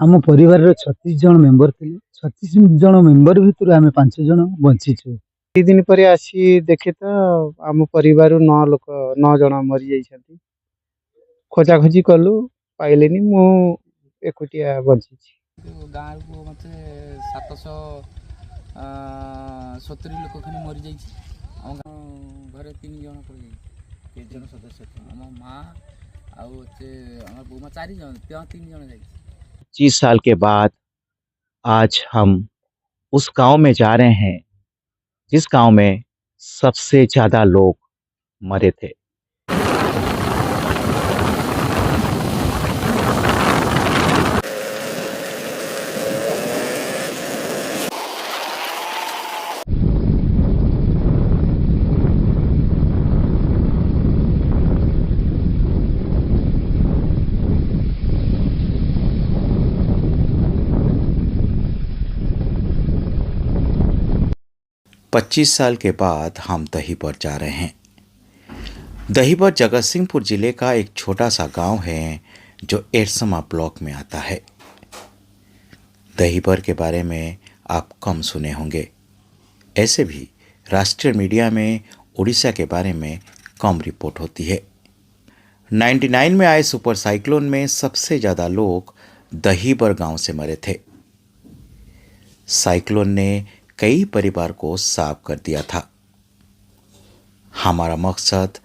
आम परिवार 36 जन मेंबर थे। 36 जन मेंबर भितर आम 5 जन बंचीचु। ଦି ଦିନ ପରେ ଆସି ଦେଖେ ତ ଆମ ପରିବାରରୁ 9 ଜଣ ମରି ଯାଇଛନ୍ତି। ଖୋଜାଖୋଜି କଲୁ ପାଇଲେନି, ମୁଁ ଏକୁଟିଆ ବଞ୍ଚିଛି। ଗାଁକୁ ମତେ 770 ଲୋକ ଖାଲି ମରିଯାଇଛି। ଆମ ଗାଁ ଘରେ 3 ଜଣ ପଡ଼ିଯାଇଛି। 3 ଜଣ ସଦସ୍ୟ ଥିଲେ। ଆମ ମା ଆଉ ଆମ ବୋଉମା 4 ଜଣ, 3 ଜଣ ଯାଇଛି। 25 साल के बाद आज हम उस गांव में जा रहे हैं जिस गांव में सबसे ज्यादा लोग मरे थे। 25 साल के बाद हम दहीबर जा रहे हैं। दहीबर जगतसिंहपुर जिले का एक छोटा सा गांव है जो एरसमा ब्लॉक में आता है। दहीबर के बारे में आप कम सुने होंगे। ऐसे भी राष्ट्रीय मीडिया में उड़ीसा के बारे में कम रिपोर्ट होती है। 99 में आए सुपर साइक्लोन में सबसे ज़्यादा लोग दहीबर गांव से मरे थे। साइक्लोन ने कई परिवार को साफ कर दिया था। हमारा मकसद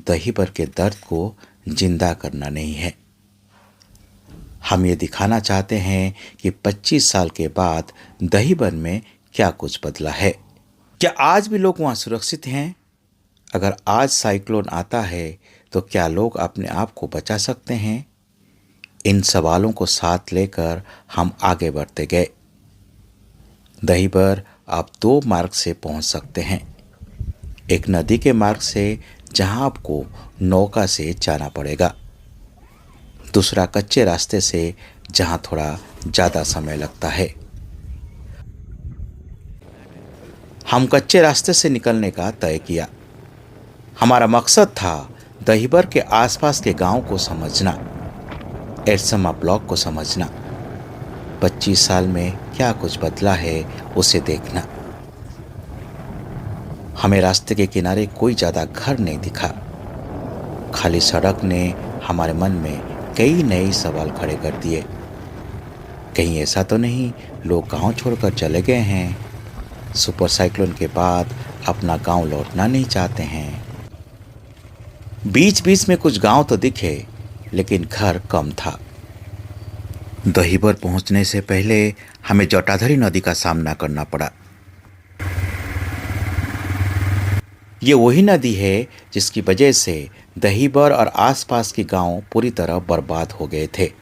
दहीबर के दर्द को जिंदा करना नहीं है। हम ये दिखाना चाहते हैं कि 25 साल के बाद दहीबर में क्या कुछ बदला है। क्या आज भी लोग वहाँ सुरक्षित हैं? अगर आज साइक्लोन आता है तो क्या लोग अपने आप को बचा सकते हैं? इन सवालों को साथ लेकर हम आगे बढ़ते गए। दहीबर आप 2 मार्ग से पहुंच सकते हैं। एक नदी के मार्ग से जहां आपको नौका से जाना पड़ेगा, दूसरा कच्चे रास्ते से जहां थोड़ा ज़्यादा समय लगता है। हम कच्चे रास्ते से निकलने का तय किया। हमारा मकसद था दहीबर के आसपास के गांव को समझना, एरसमा ब्लॉक को समझना। 25 साल में क्या कुछ बदला है उसे देखना। हमें रास्ते के किनारे कोई ज़्यादा घर नहीं दिखा। खाली सड़क ने हमारे मन में कई नए सवाल खड़े कर दिए। कहीं ऐसा तो नहीं लोग गांव छोड़कर चले गए हैं? सुपर साइक्लोन के बाद अपना गांव लौटना नहीं चाहते हैं? बीच बीच में कुछ गांव तो दिखे, लेकिन घर कम था। दहीबर पहुंचने से पहले हमें जटाधरी नदी का सामना करना पड़ा। ये वही नदी है जिसकी वजह से दहीबर और आसपास के गांव पूरी तरह बर्बाद हो गए थे।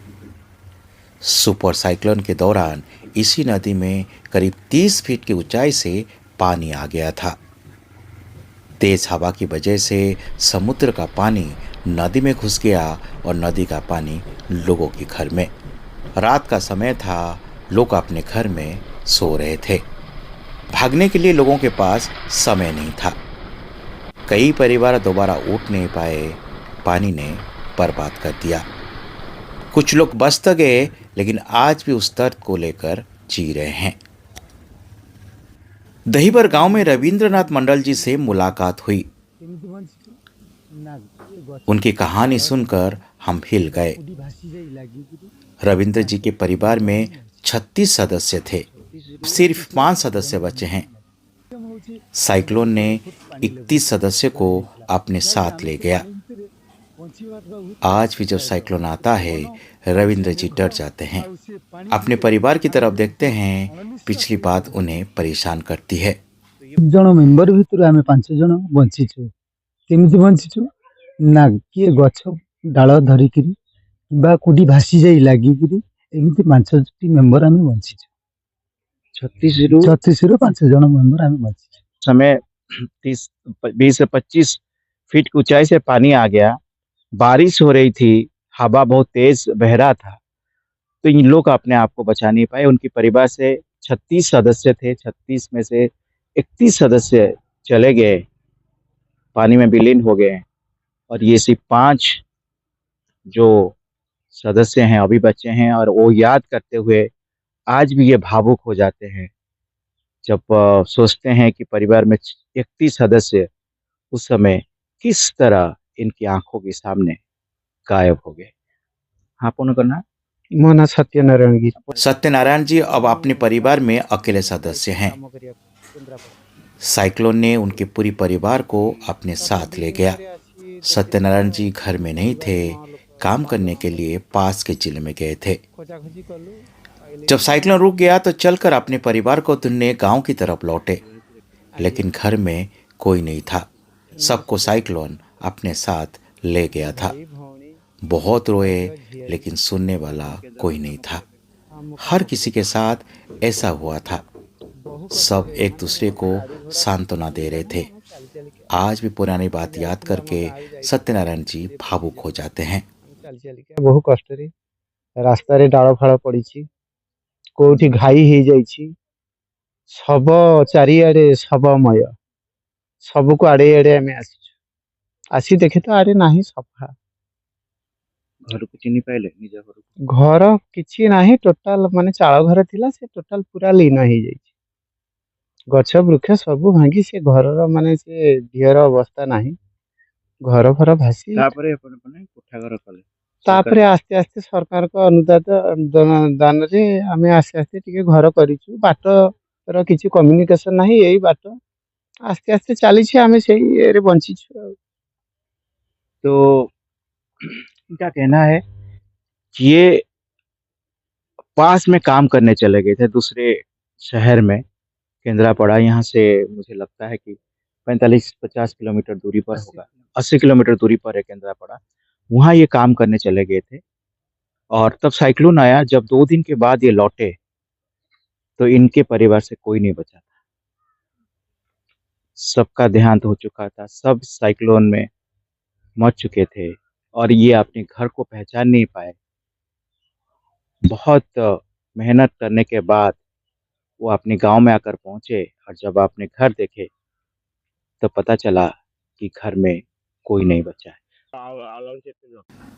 सुपर साइक्लोन के दौरान इसी नदी में करीब 30 फीट की ऊंचाई से पानी आ गया था। तेज हवा की वजह से समुद्र का पानी नदी में घुस गया और नदी का पानी लोगों के घर में। रात का समय था, लोग अपने घर में सो रहे थे। भागने के लिए लोगों के पास समय नहीं था। कई परिवार दोबारा उठ नहीं पाए, पानी ने बर्बाद कर दिया। कुछ लोग बच तो गए, लेकिन आज भी उस दर्द को लेकर जी रहे हैं। दहीबर गांव में रविंद्रनाथ मंडल जी से मुलाकात हुई। उनकी कहानी सुनकर हम हिल गए। रविंद्र जी के परिवार में 36 सदस्य थे, सिर्फ 5 सदस्य बचे हैं। साइक्लोन ने 31 सदस्य को अपने साथ ले गया। आज भी जब साइक्लोन आता है, रविंद्र जी डर जाते हैं। अपने परिवार की तरफ देखते हैं। पिछली बात उन्हें परेशान करती है। जन मेंबर भितर आम 5 जन बंचीचु। केमिति बंचीचु ना किए गछ डाल धरिकी कोटी भासी जाई लागिकी एमती 5टी मेंबर आम बंचीचु। 36 ରୁ 5 जन मेंबर आम बंचीचु। समय 20 से 25 फीट की ऊंचाई से पानी आ गया। बारिश हो रही थी, हवा बहुत तेज बह रहा था, तो इन लोग अपने आप को बचा नहीं पाए। उनके परिवार से 36 सदस्य थे, 36 में से 31 सदस्य चले गए, पानी में विलीन हो गए। और ये सिर्फ 5 जो सदस्य हैं अभी बच्चे हैं, और वो याद करते हुए आज भी ये भावुक हो जाते हैं जब सोचते हैं कि परिवार में 31 सदस्य उस समय किस तरह इनकी आंखों के सामने गायब हो गए। हाँ, पूर्ण करना। ମୋ ନାଁ ସତ୍ୟନାରାୟଣ ଗିରି। सत्यनारायण जी अब अपने परिवार में अकेले सदस्य हैं। କାମ କରିବାକୁ କେନ୍ଦ୍ରାପଡ଼ା। साइक्लोन ने उनके पूरी परिवार को अपने साथ ले गया। सत्यनारायण जी घर में नहीं थे, काम करने के लिए पास के जिले में गए थे। ଖୋଜାଖୋଜି କଲୁ ପାଇଲେନି। जब साइक्लोन रुक गया तो चलकर अपने परिवार को ढूंढने गांव की तरफ लौटे, लेकिन घर में कोई नहीं था। सबको साइक्लोन अपने साथ ले गया था। ଭାଇ ଭଉଣୀ बहुत रोए, लेकिन सुनने वाला कोई नहीं था। हर किसी के साथ ऐसा हुआ था। सब एक दूसरे को सांत्वना दे रहे थे। आज भी पुरानी बात याद करके सत्यनारायण जी भावुक हो जाते हैं। ଚାଲି ଚାଲିକା ବହୁ କଷ୍ଟରେ ରାସ୍ତାରେ ଡାଳ ଫାଳ ପଡ଼ିଛି, କୋଉଠି ଘାଇ ହେଇଯାଇଛି, ଶବ ଚାରିଆଡ଼େ ଶବମୟ, ସବୁକୁ ଆଡ଼େଇ ଆଡ଼େଇ ଆମେ ଆସିଛୁ। ଆସି ଦେଖେ ତ ଆଡ଼େ ନାହିଁ ସଫା। घर को चिन्ह पाइले निज घर को? ଘର କିଛି ନାହିଁ, ଟୋଟାଲ ମାନେ ଚାଳ ଘର ଥିଲା, ସେ ଟୋଟାଲ ପୁରା ଲୀନ ହେଇଯାଇଛି। ଗଛ ବୃକ୍ଷ ସବୁ ଭାଙ୍ଗି ସେ ଘରର ମାନେ ସେ ଢିଅର ଅବସ୍ଥା ନାହିଁ। ଘର ଫର ଭାସି तापरे अपन अपन कोठा घर कले। ତାପରେ ଆସ୍ତେ ଆସ୍ତେ ସରକାରଙ୍କ ଦାନରେ ଆମେ ଆସ୍ତେ ଆସ୍ତେ ଟିକେ ଘର କରିଛୁ। ବାଟର କିଛି କମ୍ୟୁନିକେସନ ନାହିଁ, ଏଇ ବାଟ ଆସ୍ତେ ଆସ୍ତେ ଚାଲିଛି, ଆମେ ସେଇ ଇଏରେ ବଞ୍ଚିଛୁ ଆଉ। तो इनका कहना है कि ये पास में काम करने चले गए थे दूसरे शहर में, केंद्रापड़ा। यहाँ से मुझे लगता है कि 45-50 किलोमीटर दूरी पर होगा, 80 किलोमीटर दूरी पर है केंद्रापड़ा। वहाँ ये काम करने चले गए थे, और तब साइक्लोन आया। जब 2 दिन के बाद ये लौटे तो इनके परिवार से कोई नहीं बचा था। सबका देहांत हो चुका था, सब साइक्लोन में मर चुके थे, और ये अपने घर को पहचान नहीं पाए। बहुत मेहनत करने के बाद वो अपने गांव में आकर पहुंचे, और जब अपने घर देखे तो पता चला कि घर में कोई नहीं बचा है।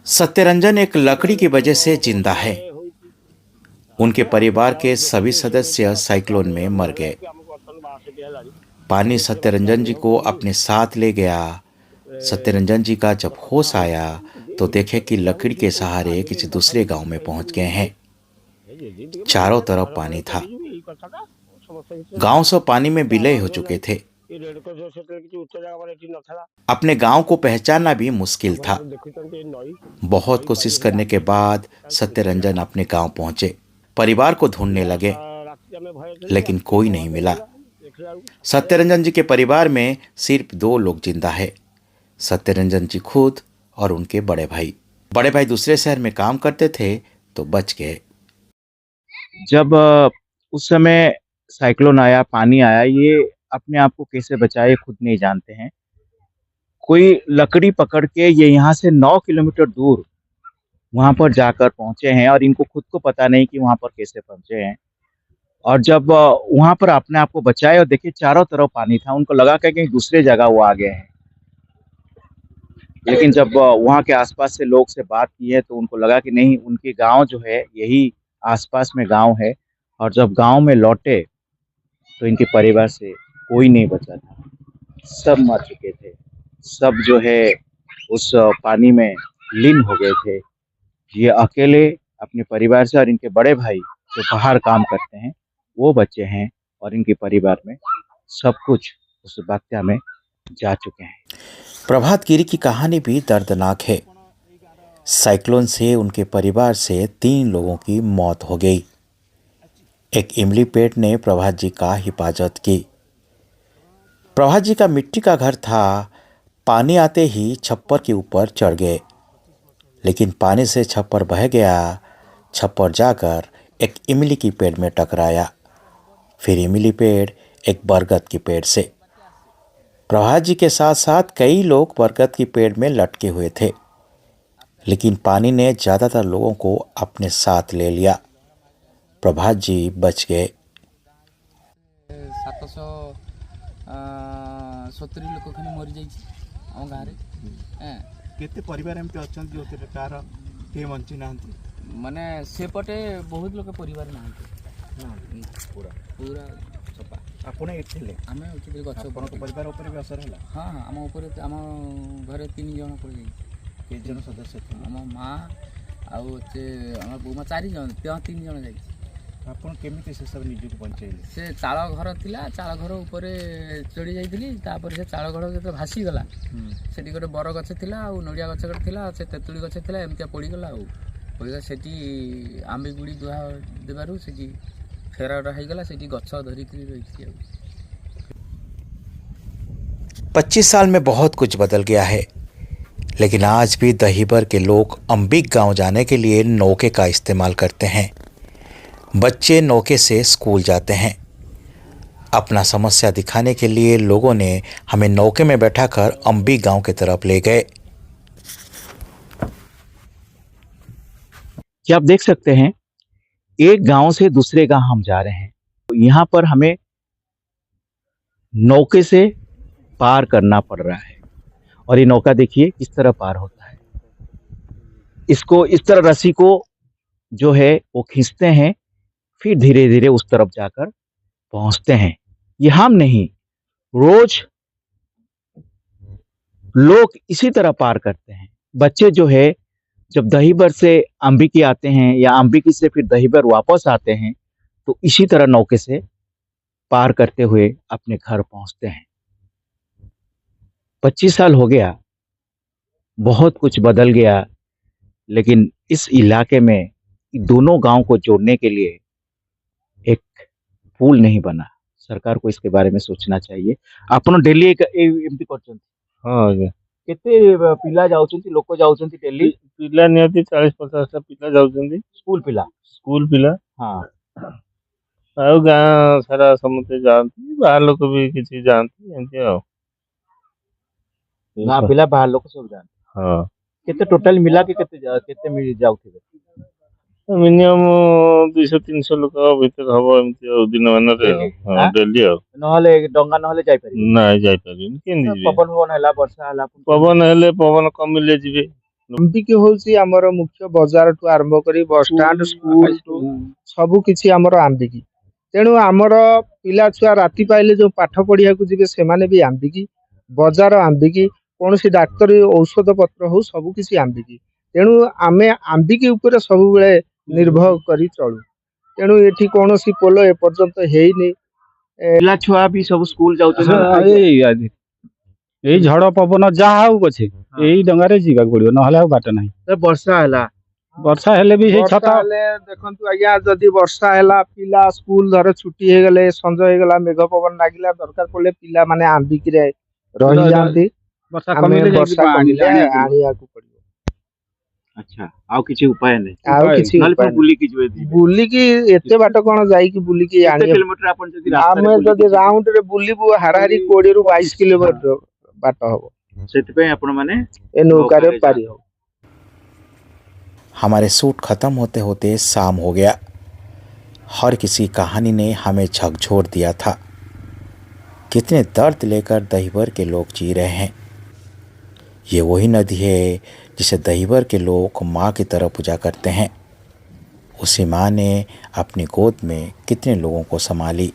सत्यरंजन एक लकड़ी की वजह से जिंदा है। उनके परिवार के सभी सदस्य साइक्लोन में मर गए। पानी सत्यरंजन जी को अपने साथ ले गया। सत्यरंजन जी का जब होश आया तो देखे कि लकड़ी के सहारे किसी दूसरे गांव में पहुंच गए हैं। चारों तरफ पानी था। गांव सब पानी में विलय हो चुके थे। अपने गांव को पहचानना भी मुश्किल था। बहुत कोशिश करने के बाद सत्यरंजन अपने गांव पहुंचे। परिवार को ढूंढने लगे, लेकिन कोई नहीं मिला। सत्यरंजन जी के परिवार में सिर्फ 2 लोग जिंदा है, सत्यरंजन जी खुद और उनके बड़े भाई। बड़े भाई दूसरे शहर में काम करते थे तो बच गए। जब उस समय साइक्लोन आया, पानी आया, ये अपने आप को कैसे बचाए खुद नहीं जानते हैं। कोई लकड़ी पकड़ के ये यहाँ से 9 किलोमीटर दूर वहां पर जाकर पहुंचे हैं, और इनको खुद को पता नहीं कि वहां पर कैसे पहुंचे हैं। और जब वहां पर अपने आप को बचाए और देखे चारों तरफ पानी था, उनको लगा कि कहीं दूसरे जगह वो आ गए हैं। लेकिन जब वहां के आसपास से लोग से बात की है तो उनको लगा कि नहीं, उनके गांव जो है यही आसपास में गांव है। और जब गांव में लौटे तो इनके परिवार से कोई नहीं बचा था, सब मर चुके थे। सब जो है उस पानी में लीन हो गए थे। ये अकेले अपने परिवार से, और इनके बड़े भाई जो बाहर काम करते हैं वो बच्चे हैं, और इनके परिवार में सब कुछ उस बात्या में जा चुके हैं। प्रभात गिरी की कहानी भी दर्दनाक है। साइक्लोन से उनके परिवार से 3 लोगों की मौत हो गई। एक इमली पेड़ ने प्रभात जी का हिफाजत की। प्रभात जी का मिट्टी का घर था। पानी आते ही छप्पर के ऊपर चढ़ गए, लेकिन पानी से छप्पर बह गया। छप्पर जाकर एक इमली की पेड़ में टकराया, फिर इमली पेड़ एक बरगद की पेड़ से। प्रभात जी के साथ साथ कई लोग बरगद की पेड़ में लटके हुए थे, लेकिन पानी ने ज़्यादातर लोगों को अपने साथ ले लिया। प्रभात जी बच गए। 770 लोक खाली मरी जाइए आम गाँव में। केते परिवार एमती अछन जो कार କିଏ ବଞ୍ଚି ନାହାନ୍ତି? ମାନେ ସେପଟେ ବହୁତ ଲୋକ ପରିବାର ନାହାନ୍ତି, ପୁରା ପୁରା ସଫା। ଆପଣ ଏଠି ଥିଲେ? ଆମେ ଉଠିଥିଲେ ଗଛ ଉପରେ। ଆପଣଙ୍କ ପରିବାର ଉପରେ ବି ଅସର ହେଲା? ହଁ ହଁ, ଆମ ଉପରେ ଆମ ଘରେ 3 ଜଣ ପଡ଼ିଯାଇଛି। କେତେ ଜଣ ସଦସ୍ୟ ଥିଲେ? ଆମ ମା ଆଉ ହচ্ছে আমার বৌমা 4 ଜଣ, 3 ଜଣ ଯାଇଛି। ଆପଣ କେମିତି ସେସବୁ ନିଜକୁ ବଞ୍ଚେଇଲେ? ସେ ଚାଳ ଘର ଥିଲା, ଚାଳ ଘର ଉପରେ ଚଢ଼ି ଯାଇଥିଲି। ତାପରେ ସେ ଚାଳ ଘର ଯେତେବେଳେ ଭାସିଗଲା, ସେଠି ଗୋଟେ ବର ଗଛ ଥିଲା ଆଉ ନଡ଼ିଆ ଗଛ ଗୋଟେ ଥିଲା, ସେ ତେନ୍ତୁଳି ଗଛ ଥିଲା, ଏମିତିଆ ପଡ଼ିଗଲା। ଆଉ ପଡ଼ିଗଲା ସେଠି ଆମ୍ବି ଗୁଡ଼ି ଦୁହା ଦେବାରୁ ସେଠି ଫେରାଟା ହେଇଗଲା, ସେଠି ଗଛ ଧରିକିରି ରହିଛି। ଆଉ 25 साल में बहुत कुछ बदल गया है, लेकिन आज भी दहीबर के लोग अंबिक गांव जाने के लिए नौके का इस्तेमाल करते हैं। बच्चे नौके से स्कूल जाते हैं। अपना समस्या दिखाने के लिए लोगों ने हमें नौके में बैठाकर अंबिक गांव की तरफ ले गए। क्या आप देख सकते हैं, एक गांव से दूसरे गांव हम जा रहे हैं, तो यहाँ पर हमें नौके से पार करना पड़ रहा है। और ये नौका देखिए किस तरह पार होता है। इसको इस तरह रस्सी को जो है वो खींचते हैं, फिर धीरे धीरे उस तरफ जाकर पहुंचते हैं। ये हम नहीं, रोज लोग इसी तरह पार करते हैं। बच्चे जो है जब दहीबर से अंबिकी आते हैं या अंबिकी से फिर दहीबर वापस आते हैं, तो इसी तरह नौके से पार करते हुए अपने घर पहुंचते हैं। 25 साल हो गया, बहुत कुछ बदल गया, लेकिन इस इलाके में दोनों गांव को जोड़ने के लिए एक पुल नहीं बना। सरकार को इसके बारे में सोचना चाहिए। ଆପଣ ଡେଲି ଏମିତି କରୁଛନ୍ତି? ହଁ ଆଜ୍ଞା, କେତେ ପିଲା ଯାଉଛନ୍ତି, ଲୋକ ଯାଉଛନ୍ତି ଡେଲି? ପିଲା ନିହାତି 40-50ଟା ପିଲା ଯାଉଛନ୍ତି, ସ୍କୁଲ ପିଲା? ସ୍କୁଲ ପିଲା। ହଁ। ଆଉ ଗାଁ ସାରା ସମସ୍ତେ ଯାଆନ୍ତି, ବାହାର ଲୋକ ବି କିଛି ଯାଆନ୍ତି, ଏମିତି ଆଉ। ଗାଁ ପିଲା ବାହାର ଲୋକ ସବୁ ଯାଆନ୍ତି? ହଁ, କେତେ ଟୋଟାଲ ମିଲା କି କେତେ ଯାଉଥିବେ? ମିନିମମ୍ 200-300 ଲୋକ ଭିତରେ ହବ ଏମିତି ଆଉ, ଦିନମାନରେ ଆଉ। ହଁ, ଡେଲି ଆଉ। ନହେଲେ ଡଙ୍ଗା ନହେଲେ ଯାଇପାରିବେ? ନାଇଁ, ଯାଇପାରିବେନି, କେମିତି ଯିବେ? ପବନ ଫବନ ହେଲା, ବର୍ଷା ହେଲା? ପବନ ହେଲେ, ପବନ କମିଲେ ଯିବେ। ଅମ୍ବିକି ହଉଛି ଆମର ମୁଖ୍ୟ ବଜାରଠୁ ଆରମ୍ଭ କରି ବସଷ୍ଟାଣ୍ଡ, ସ୍କୁଲ ସବୁ କିଛି ଆମର ଆମ୍ବିକି। ତେଣୁ ଆମର ପିଲା ଛୁଆ ରାତି ପାଇଲେ ଯୋଉ ପାଠ ପଢିବାକୁ ଯିବେ ସେମାନେ ବି ଆମ୍ବିକି, ବଜାର ଆମ୍ବିକି, କୌଣସି ଡାକ୍ତରୀ ଔଷଧ ପତ୍ର ହଉ ସବୁ କିଛି ଆମ୍ବିକି। ତେଣୁ ଆମେ ଆମ୍ବିକି ଉପରେ ସବୁବେଳେ ନିର୍ଭର କରି ଚଳୁ। ତେଣୁ ଏଠି କୌଣସି ପୋଲ ଏପର୍ଯ୍ୟନ୍ତ ହେଇନି। ପିଲା ଛୁଆ ବି ସବୁ ସ୍କୁଲ ଯାଉଛନ୍ତି? ଏଇ ଝଡ଼ ପବନ ଯାହା ହଉ ପଛେ ଏଇ ଡଙ୍ଗାରେ ଯିବାକୁ ପଡିବ, ନହେଲେ ଆଉ ବାଟ ନାହିଁ। ବର୍ଷା ହେଲା, ବର୍ଷା ହେଲେ ବି ସେଇ ଛତା। ଦେଖନ୍ତୁ ଆଜ୍ଞା, ଯଦି ବର୍ଷା ହେଲା, ପିଲା ସ୍କୁଲ ଧର ଛୁଟି ହେଇଗଲେ, ସଞ୍ଜ ହେଇଗଲା, ମେଘ ପବନ ଲାଗିଲା, ଦରକାର ପଡିଲେ ପିଲାମାନେ ଆମ୍ବିକିରେ ରହିଯାଆନ୍ତି। ବର୍ଷା ଆମେ କମିଲେ ବର୍ଷା କମିଲେ ଆଣିବାକୁ ପଡିବ। ଆଚ୍ଛା, ଆଉ କିଛି ଉପାୟ ନାହିଁ? ଆଉ କିଛି ନହେଲେ ବୁଲିକି ଯିବେ? ବୁଲିକି ଏତେ ବାଟ କଣ ଯାଇକି ବୁଲିକି କେତେ ଆଣିବା? କିଲୋମିଟର ଆପଣ ଯଦି ଆମେ ଯଦି ରାଉଣ୍ଡ ରେ ବୁଲିବୁ ହାରାହାରି 20ରୁ 22 କିଲୋମିଟର ବାଟ ହବ। ସେଥିପାଇଁ ଆପଣ ମାନେ ଏ ନୌକାରେ ପାରି ହବ। हमारे सूट खत्म होते होते शाम हो गया। हर किसी कहानी ने हमें झकझोर दिया था। कितने दर्द लेकर दहीबर के लोग जी रहे हैं। ये वही नदी है जिसे दहीबर के लोग माँ की तरह पूजा करते हैं। उसी माँ ने अपनी गोद में कितने लोगों को संभाली।